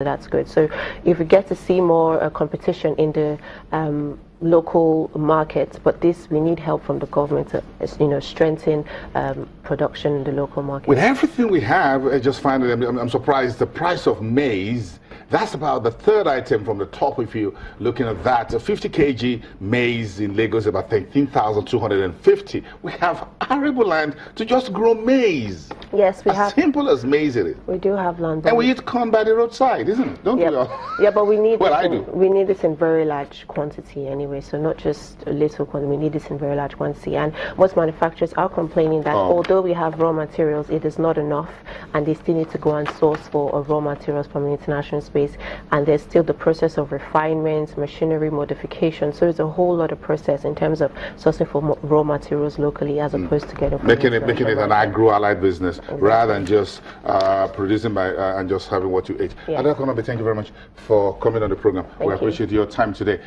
that's good. So if we get to see more competition in the local markets, but we need help from the government to strengthen production in the local market. With everything we have, I just find it, I'm surprised the price of maize, that's about the third item from the top. If you're looking at that, a 50 kg maize in Lagos is about 13,250. We have arable land to just grow maize. Yes, we have. As simple as maize it is. We do have land. And we eat corn by the roadside, isn't it? Don't we all? Yeah, but we need well, I do. We need this in very large quantity anyway, so not just a little quantity, we need this in very large quantity. And most manufacturers are complaining that although we have raw materials, it is not enough, and they still need to go and source for raw materials from an international space. And there's still the process of refinement, machinery modification. So it's a whole lot of process in terms of sourcing for raw materials locally, as opposed to getting making it an agro-allied business, rather than just producing by and just having what you eat. Yeah. Adel, thank you very much for coming on the program. We appreciate your time today.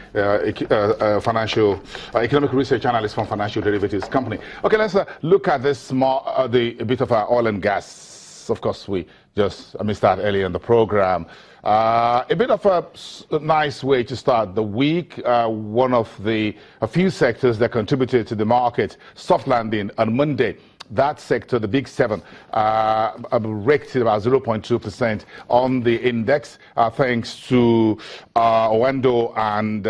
Economic research analyst from Financial Derivatives Company. Okay, let's look at this a bit of our oil and gas. Of course, we just missed that earlier in the program. A bit of a nice way to start the week. One of a few sectors that contributed to the market soft landing on Monday. That sector, the big seven, raked about 0.2% on the index, thanks to Owendo and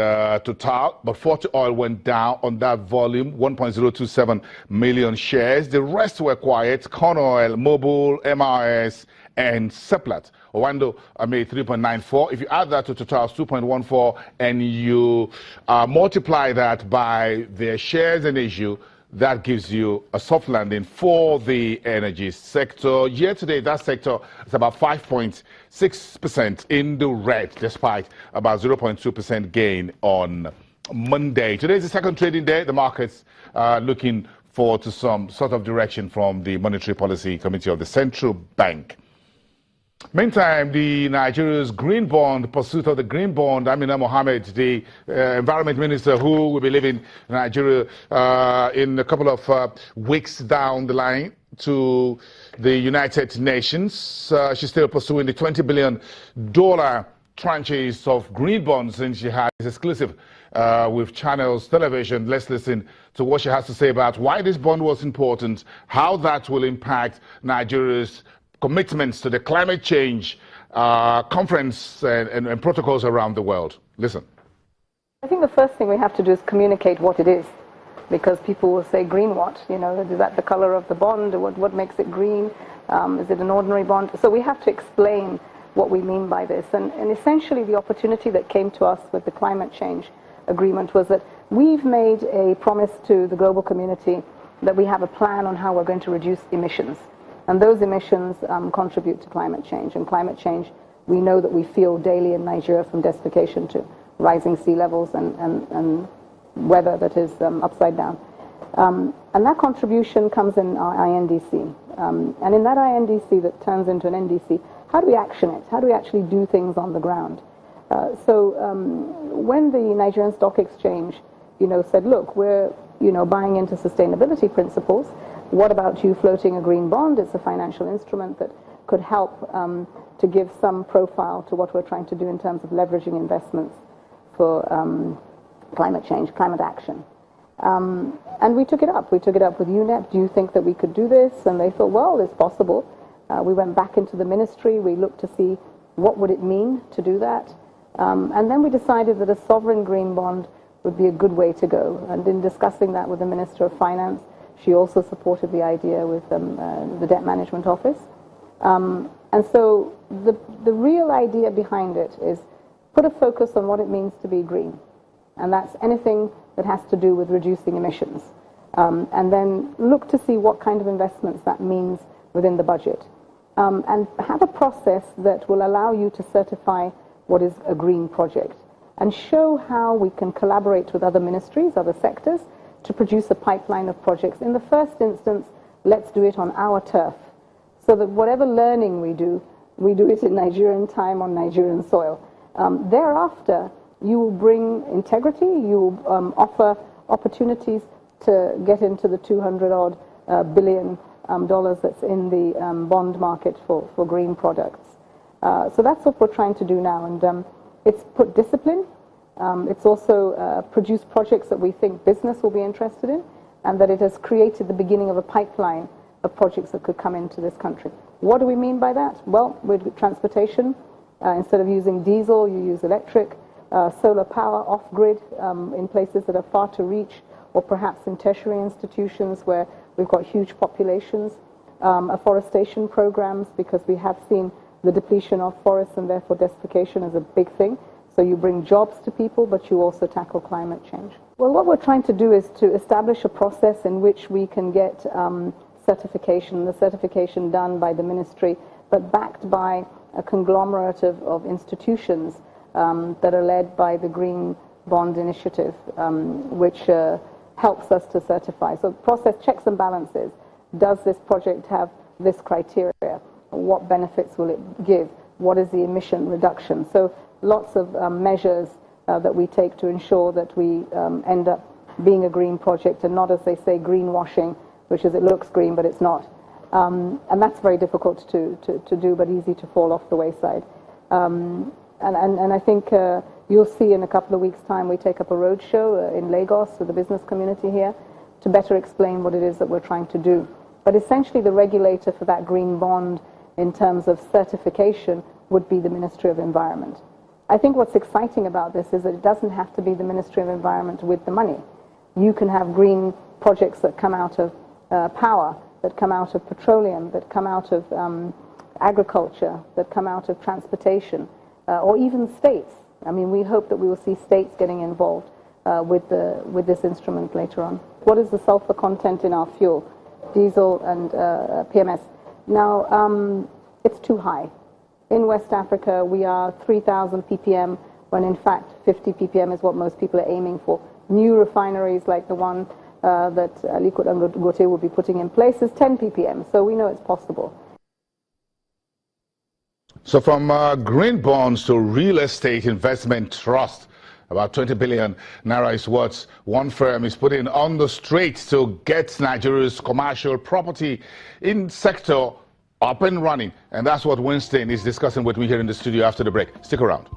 Total. But Forty Oil went down on that volume, 1.027 million shares. The rest were quiet. Corn Oil, Mobil, MRS, and Seplat. Owendo made 3.94. If you add that to Total's 2.14 and you multiply that by their shares in issue, that gives you a soft landing for the energy sector. Year to date, that sector is about 5.6% in the red, despite about 0.2% gain on Monday. Today is the second trading day. The market's looking forward to some sort of direction from the Monetary Policy Committee of the Central Bank. Meantime, the Nigeria's green bond, pursuit of the green bond, Amina Mohammed, the environment minister who will be leaving Nigeria in a couple of weeks down the line to the United Nations. She's still pursuing the $20 billion tranches of green bonds, and she has exclusive with Channels Television. Let's listen to what she has to say about why this bond was important, how that will impact Nigeria's commitments to the climate change conference and protocols around the world. Listen. I think the first thing we have to do is communicate what it is, because people will say, green what? You know, is that the color of the bond? What makes it green? Is it an ordinary bond? So we have to explain what we mean by this. And essentially the opportunity that came to us with the climate change agreement was that we've made a promise to the global community that we have a plan on how we're going to reduce emissions. And those emissions contribute to climate change. And climate change, we know that we feel daily in Nigeria, from desertification to rising sea levels and weather that is upside down. And that contribution comes in our INDC. And in that INDC that turns into an NDC, how do we action it? How do we actually do things on the ground? So when the Nigerian Stock Exchange, said, look, we're, buying into sustainability principles, what about you floating a green bond? It's a financial instrument that could help to give some profile to what we're trying to do in terms of leveraging investments for climate change, climate action. And we took it up. We took it up with UNEP. Do you think that we could do this? And they thought, well, it's possible. We went back into the ministry. We looked to see what would it mean to do that. And then we decided that a sovereign green bond would be a good way to go. And in discussing that with the Minister of Finance, she also supported the idea with the Debt Management Office. And so the real idea behind it is put a focus on what it means to be green. And that's anything that has to do with reducing emissions. And then look to see what kind of investments that means within the budget. And have a process that will allow you to certify what is a green project and show how we can collaborate with other ministries, other sectors, to produce a pipeline of projects. In the first instance, let's do it on our turf, so that whatever learning we do it in Nigerian time on Nigerian soil. Thereafter, you will bring integrity, you will offer opportunities to get into the $200-odd billion that's in the bond market for green products. So that's what we're trying to do now, and it's put discipline. It's also produced projects that we think business will be interested in, and that it has created the beginning of a pipeline of projects that could come into this country. What do we mean by that? Well, with transportation, instead of using diesel, you use electric, solar power off-grid in places that are far to reach, or perhaps in tertiary institutions where we've got huge populations, afforestation programs, because we have seen the depletion of forests and therefore desertification is a big thing. So you bring jobs to people, but you also tackle climate change. Well, what we're trying to do is to establish a process in which we can get certification, the certification done by the ministry, but backed by a conglomerate of institutions that are led by the Green Bond Initiative, which helps us to certify. So process checks and balances. Does this project have this criteria? What benefits will it give? What is the emission reduction? So lots of measures that we take to ensure that we end up being a green project and not, as they say, greenwashing, which is it looks green but it's not. And that's very difficult to do, but easy to fall off the wayside. And I think you'll see in a couple of weeks' time we take up a roadshow in Lagos with the business community here to better explain what it is that we're trying to do. But essentially the regulator for that green bond in terms of certification would be the Ministry of Environment. I think what's exciting about this is that it doesn't have to be the Ministry of Environment with the money. You can have green projects that come out of power, that come out of petroleum, that come out of agriculture, that come out of transportation, or even states. I mean, we hope that we will see states getting involved with this instrument later on. What is the sulfur content in our fuel, diesel and PMS? Now, it's too high. In West Africa, we are 3,000 ppm, when in fact 50 ppm is what most people are aiming for. New refineries like the one that Aliko Dangote will be putting in place is 10 ppm, so we know it's possible. So from green bonds to real estate investment trust, about 20 billion naira is what one firm is putting on the street to get Nigeria's commercial property in sector up and running. And that's what Winston is discussing with me here in the studio after the break. Stick around.